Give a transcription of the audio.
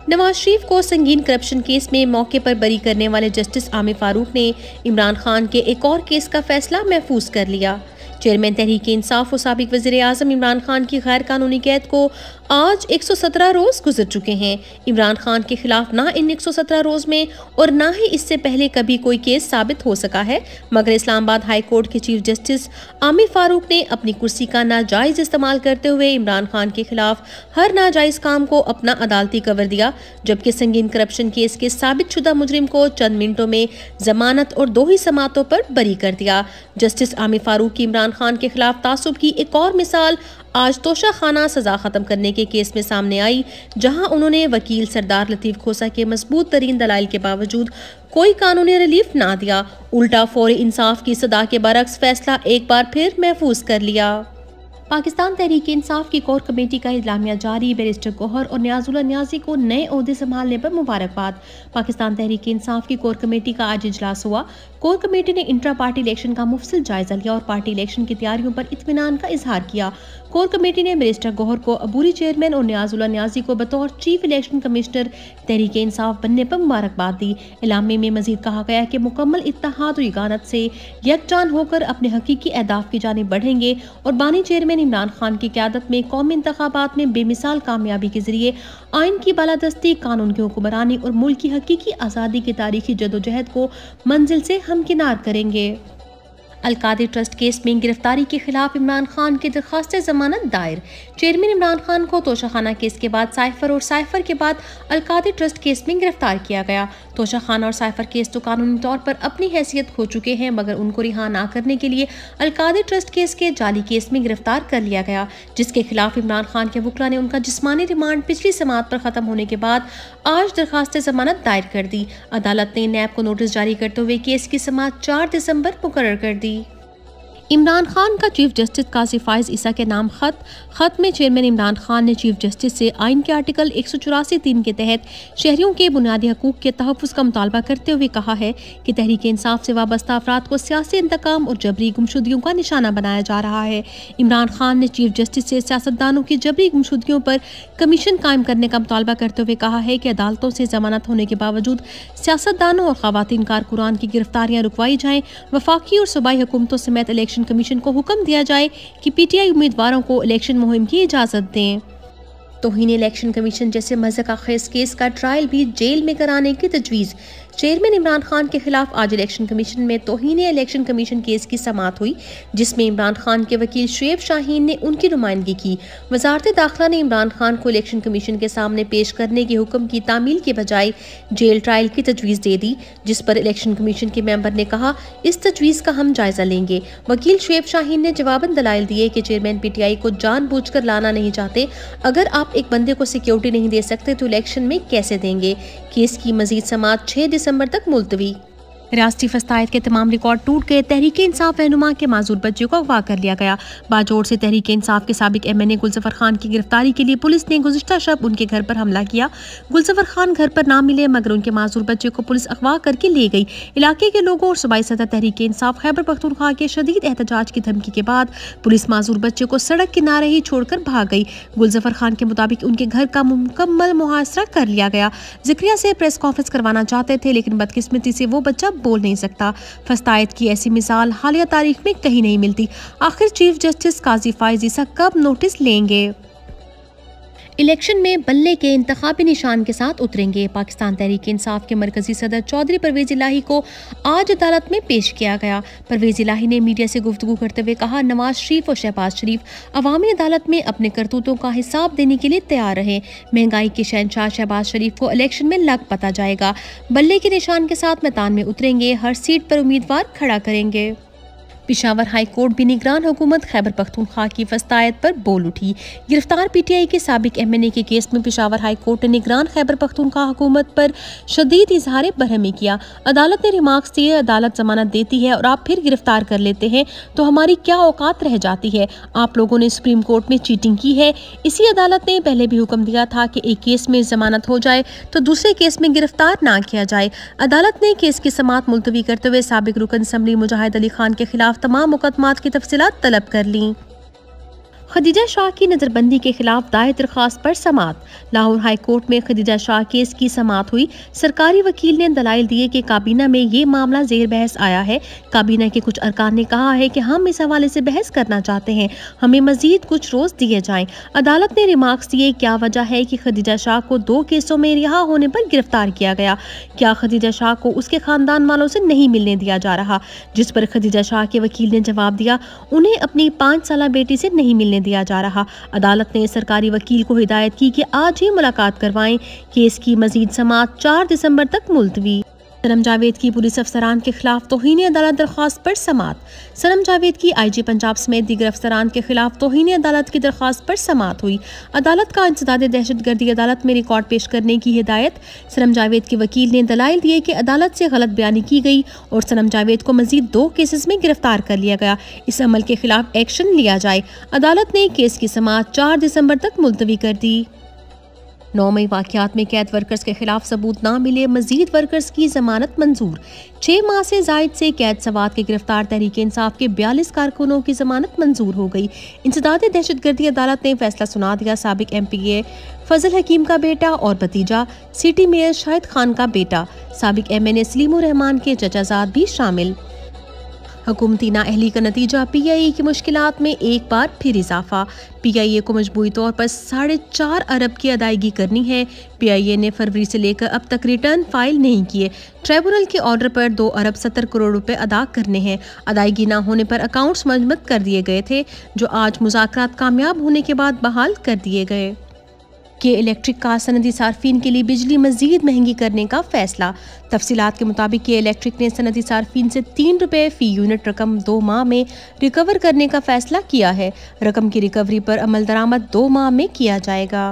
नवाज शरीफ को संगीन corruption case में मौके पर बरी करने वाले जस्टिस आमिर फारूक ने इमरान खान के एक और केस का फैसला महफूज कर लिया। चेयरमैन तहरीक इंसाफ और साबिक वज़ीर आज़म इमरान खान की गैर कानूनी कैद को आज 117 रोज गुजर चुके हैं। इमरान खान के खिलाफ ना इन 117 रोज में और ना ही इससे पहले कभी कोई केस साबित हो सका है, मगर इस्लामाबाद हाई कोर्ट के चीफ जस्टिस आमिर फारूक ने अपनी कुर्सी का नाजायज इस्तेमाल करते हुए इमरान खान के खिलाफ हर नाजायज काम को अपना अदालती कवर दिया, जबकि संगीन करप्शन केस के साबित शुदा मुजरिम को चंद मिनटों में जमानत और 2 ही समातों पर बरी कर दिया। जस्टिस आमिर फारूक की इमरान खान के खिलाफ तासुब की एक और मिसाल आज तोशा खाना सजा खत्म करने के केस में सामने आई, जहां उन्होंने वकील सरदार लतीफ खोसा के मजबूत तरीन दलाइल के बावजूद कोई कानूनी रिलीफ ना दिया, उल्टा फौरी इंसाफ की सदा के बरक्स फैसला एक बार फिर महफूज कर लिया। पाकिस्तान तहरीक इंसाफ की कोर कमेटी का इजलामिया जारी। बैरिस्टर गौहर और नियाजुल्लाह नियाजी को नए ओहदे संभालने पर मुबारकबाद। पाकिस्तान तहरीक इंसाफ की कोर कमेटी का आज इजलास हुआ। कोर कमेटी ने इंट्रा पार्टी इलेक्शन का मुफस्सिल जायजा लिया और पार्टी इलेक्शन की तैयारियों पर इत्मीनान का इजहार किया। कोर कमेटी ने बैरिस्टर गौहर को अबूरी चेयरमैन और नियाजुल्लाह नियाजी को बतौर chief election commissioner Tehreek Insaf बनने पर मुबारकबाद दी। इलामे में मजीद कहा गया कि मुकम्मल इत्तेहाद और यगानत से यकजान होकर अपने हकीकी अहदाफ की जानिब बढ़ेंगे और बानी चेयरमैन इमरान खान की क़यादत में कौमी इंतखाबात में बेमिसाल कामयाबी के जरिए आइन की बालादस्ती, कानून की हुक्मरानी और मुल्क की हकीकी आज़ादी की तारीखी जदोजहद को मंजिल से हमकिनार करेंगे। अलकादिर ट्रस्ट केस में गिरफ्तारी के खिलाफ इमरान खान की दरख्वास्त जमानत दायर। चेयरमैन इमरान खान को तोशाखाना केस के बाद साइफर और साइफर के बाद अलकादिर ट्रस्ट केस में गिरफ्तार किया गया। तोशाखाना और साइफर केस तो कानूनी तौर पर अपनी हैसियत खो चुके हैं, मगर उनको रिहा ना करने के लिए अलकादिर ट्रस्ट केस के जाली केस में गिरफ्तार कर लिया गया, जिसके खिलाफ इमरान खान के वकला ने उनका जिस्मानी रिमांड पिछली समाअत पर खत्म होने के बाद आज दरख्वास्त जमानत दायर कर दी। अदालत ने नैब को नोटिस जारी करते हुए केस की समाअत 4 दिसंबर मुकर्रर कर दी। इमरान खान का चीफ जस्टिस काजी फाइज ईसा के नाम खत में चेयरमैन इमरान खान ने चीफ जस्टिस से आइन के आर्टिकल 184(3) के तहत शहरियों के बुनियादी हकूक के तहफ़्फ़ुज़ का मुतालबा करते हुए कहा है कि तहरीक इंसाफ से वाबस्ता अफराद को सियासी इंतकाम और जबरी गुमशुदगियों का निशाना बनाया जा रहा है। इमरान खान ने चीफ जस्टिस से सियासतदानों की जबरी गुमशुदगियों पर कमीशन कायम करने का मुतालबा करते हुए कहा है कि अदालतों से जमानत होने के बावजूद सियासतदानों और ख़वातीन कारकुरान की गिरफ्तारियाँ रुकवाई जाएँ। वफाकी और सूबाई हुकूमतों समेत इलेक्शन कमीशन को हुक्म दिया जाए कि पीटीआई उम्मीदवारों को इलेक्शन मुहिम की इजाजत दें। तौहीन इलेक्शन कमीशन जैसे मज़हक खेज केस का ट्रायल भी जेल में कराने की तजवीज़। चेयरमैन इमरान खान के खिलाफ आज इलेक्शन कमीशन में तौहीन इलेक्शन कमीशन केस की समाअत हुई, जिसमें इमरान खान के वकील शुएब शाहीन ने उनकी नुमाइंदगी की। वजारत दाखिला ने इमरान खान को इलेक्शन कमीशन के सामने पेश करने के हुक्म की तामील के बजाय जेल ट्रायल की तजवीज़ दे दी, जिस पर इलेक्शन कमीशन के मेंबर ने कहा इस तजवीज़ का हम जायजा लेंगे। वकील शुएब शाहीन ने जवाबन दलाइल दिए कि चेयरमैन पीटीआई को जानबूझकर लाना नहीं चाहते। अगर आप एक बंदे को सिक्योरिटी नहीं दे सकते तो इलेक्शन में कैसे देंगे। केस की मजीद समाअत 6 दिसंबर तक मुलतवी। रियासती फस्तायत के तमाम रिकॉर्ड टूट गए। तहरीक इंसाफ रहनुमा के माजूर बच्चे को अगवा कर लिया गया। बाजोड़ से तहरीक इंसाफ के साबिक MNA गुलजफर खान की गिरफ्तारी के लिए पुलिस ने गुज़िश्ता शब उनके घर पर हमला किया। गुलजफर खान घर पर ना मिले, मगर उनके माजूर बच्चे को पुलिस अगवा करके ले गई। इलाके के लोगों और सूबाई सदर तहरीक इंसाफ खैबर पख्तूनख्वा के शदीद एहतजाज की धमकी के बाद पुलिस माजूर बच्चे को सड़क किनारे ही छोड़कर भाग गई। गुलजफर खान के मुताबिक उनके घर का मुकम्मल मुहासरा कर लिया गया। जिक्रिया से प्रेस कॉन्फ्रेंस करवाना चाहते थे, लेकिन बदकिस्मती से वो बच्चा बोल नहीं सकता। फस्तायत की ऐसी मिसाल हालिया तारीख में कहीं नहीं मिलती। आखिर चीफ जस्टिस काजी फाइज ईसा कब नोटिस लेंगे। इलेक्शन में बल्ले के इंतखाबी निशान के साथ उतरेंगे। पाकिस्तान तहरीक इंसाफ के मरकजी सदर चौधरी परवेज इलाही को आज अदालत में पेश किया गया। परवेज इलाही ने मीडिया से गुफ्तगू करते हुए कहा नवाज शरीफ और शहबाज शरीफ अवामी अदालत में अपने करतूतों का हिसाब देने के लिए तैयार रहे। महंगाई के शहंशाह शहबाज शरीफ को इलेक्शन में लग पता जाएगा। बल्ले के निशान के साथ मैदान में उतरेंगे, हर सीट पर उम्मीदवार खड़ा करेंगे। पिशावर हाई कोर्ट भी निगरान हुकूमत खैबर पख्तूनख्वा की फस्तायत पर बोल उठी। गिरफ्तार पीटीआई के साबिक MNA के केस में पिशावर हाई कोर्ट ने निगरान खैबर पख्तूनख्वा हुकूमत पर शदीद इजहार बरहमी किया। अदालत ने रिमार्क्स दिए, अदालत जमानत देती है और आप फिर गिरफ्तार कर लेते हैं तो हमारी क्या औकात रह जाती है। आप लोगों ने सुप्रीम कोर्ट में चीटिंग की है। इसी अदालत ने पहले भी हुक्म दिया था कि एक केस में जमानत हो जाए तो दूसरे केस में गिरफ्तार ना किया जाए। अदालत ने केस की समाअत मुलतवी करते हुए साबिक रुकन असम्बली मुजाहिद अली खान के खिलाफ तमाम मुकदमात की तफसीलात तलब कर लीं। खदीजा शाह की नज़रबंदी के खिलाफ दायर दरख्वास्त पर समात। लाहौर हाई कोर्ट में खदीजा शाह केस की समात हुई। सरकारी वकील ने दलाइल दिए कि काबीना में ये मामला जेर बहस आया है। काबीना के कुछ अरकान ने कहा है कि हम इस हवाले से बहस करना चाहते हैं, हमें मजीद कुछ रोज दिए जाएं। अदालत ने रिमार्क्स दिए, क्या वजह है कि खदीजा शाह को 2 केसों में रिहा होने पर गिरफ्तार किया गया? क्या खदीजा शाह को उसके खानदान वालों से नहीं मिलने दिया जा रहा? जिस पर खदीजा शाह के वकील ने जवाब दिया, उन्हें अपनी 5 साल बेटी से नहीं मिलने दिया जा रहा। अदालत ने सरकारी वकील को हिदायत की कि आज ही मुलाकात करवाएं। केस की मजीद समाअत 4 दिसंबर तक मुलतवी। सनम जावेद की पुलिस अफसरान के खिलाफ तौहीन अदालत दरख्वास्त पर समाअत। सनम जावेद की IG पंजाब समेत दीगर अफसरान के खिलाफ तौहीन अदालत की दरख्वास्त पर समाअत हुई। अदालत का इंसदाद दहशतगर्दी अदालत में रिकॉर्ड पेश करने की हिदायत। सनम जावेद के वकील ने दलाइल दिए कि अदालत से गलत बयानी की गई और सनम जावेद को मजीद 2 केसेस में गिरफ्तार कर लिया गया। इस अमल के खिलाफ एक्शन लिया जाए। अदालत ने केस की समाअत 4 दिसंबर तक मुलतवी कर दी। 9 मई वाक़यात में कैद वर्कर्स के खिलाफ सबूत ना मिले, मजीद वर्कर्स की जमानत मंजूर। 6 माह से जायद से कैद सवात के गिरफ्तार तहरीक इंसाफ के 42 कारकुनों की जमानत मंजूर हो गई। इंसदाद दहशतगर्दी अदालत ने फैसला सुना दिया। साबिक MPA फजल हकीम का बेटा और भतीजा, सिटी मेयर शाहिद खान का बेटा, साबिक MNA सलीमुर रहमान के चचाजाद भी शामिल। हुकूमती नाअहली का नतीजा, PIA की मुश्किलात में एक बार फिर इजाफा। PIA को मजबूरी तौर पर 4.5 अरब की अदायगी करनी है। PIA ने फरवरी से लेकर अब तक रिटर्न फाइल नहीं किए। ट्रिब्यूनल के ऑर्डर पर 2 अरब 70 करोड़ रुपए अदा करने हैं। अदायगी न होने पर अकाउंट्स मजम्मत कर दिए गए थे, जो आज मुज़ाकरात कामयाब होने के बाद बहाल कर दिए गए। के इलेक्ट्रिक कार सनदी सार्फिन के लिए बिजली मजीद महंगी करने का फैसला। तफसीलात के मुताबिक के इलेक्ट्रिक ने सनदी सार्फिन से 3 रुपये फ़ी यूनिट रकम 2 माह में रिकवर करने का फैसला किया है। रकम की रिकवरी पर अमल दरामद 2 माह में किया जाएगा।